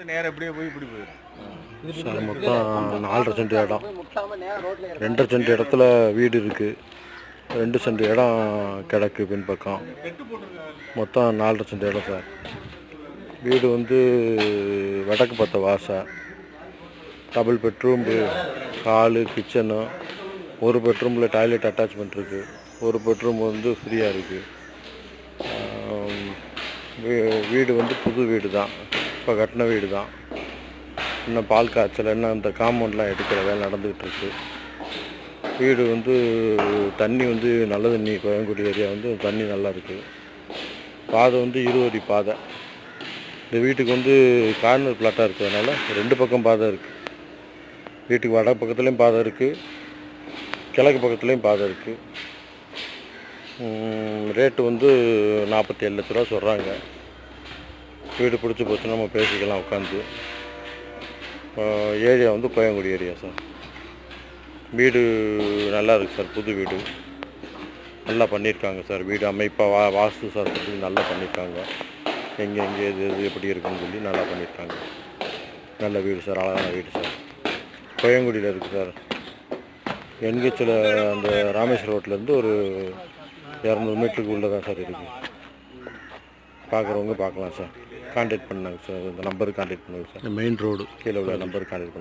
நேரம் எப்படியே போய் இப்படி போயிடும் சார். மொத்தம் 4.5 சென்ட் இடம், 2.5 சென்ட் இடத்துல வீடு இருக்குது, 2 சென்ட் இடம் கிடக்கு பின்பக்கம். மொத்தம் 4.5 சென்ட் இடம் சார். வீடு வந்து வடக்கு பார்த்த வாசை, டபுள் பெட்ரூம், ஹாலு, கிச்சனு, ஒரு பெட்ரூமில் டாய்லெட் அட்டாச்மெண்ட் இருக்குது, ஒரு பெட்ரூம் வந்து ஃப்ரீயாக இருக்குது. வீடு வந்து புது வீடு தான், இப்போ கட்டின வீடு தான். இன்னும் பால் காய்ச்சல், இன்னும் அந்த காம்பவுண்ட்லாம் எடுக்கிற வேலை நடந்துக்கிட்டு இருக்குது. வீடு வந்து தண்ணி வந்து நல்ல தண்ணி, கோயங்குடி ஏரியா வந்து தண்ணி நல்லா இருக்குது. பாதை வந்து 20 அடி பாதை. இந்த வீட்டுக்கு வந்து கார்னர் பிளாட்டாக இருக்கிறதுனால 2 பக்கம் பாதை இருக்குது. வீட்டுக்கு வட பக்கத்துலேயும் பாதை இருக்குது, கிழக்கு பக்கத்துலேயும் பாதை இருக்குது. ரேட்டு வந்து 47 லட்ச ரூபா சொல்கிறாங்க. வீடு பிடிச்சி போச்சுன்னா நம்ம பேசிக்கலாம் உட்காந்து. ஏரியா வந்து கோயங்குடி ஏரியா சார். வீடு நல்லா இருக்குது சார், புது வீடு நல்லா பண்ணியிருக்காங்க சார். வீடு அமைப்பாக வாஸ்து சாஸ்திரத்துக்கு நல்லா பண்ணியிருக்காங்க. எங்கே எது எப்படி இருக்குன்னு சொல்லி நல்லா பண்ணியிருக்காங்க. நல்ல வீடு சார், அழகான வீடு சார். கோயங்குடியில் இருக்குது சார். என்ஹெச்சில் அந்த ராமேஸ்வரம் ரோட்லேருந்து ஒரு 200 மீட்டருக்கு உள்ளே தான் சார் இருக்குது. பார்க்குறவங்க பார்க்கலாம் சார். கான்டாக்ட் பண்ணாங்க சார். இந்த நம்பருக்கு கான்டாக்ட் பண்ணுங்க சார். மெயின் ரோடு கீழே உள்ள நம்பருக்கு கான்டாக்ட் பண்ணுங்கள்.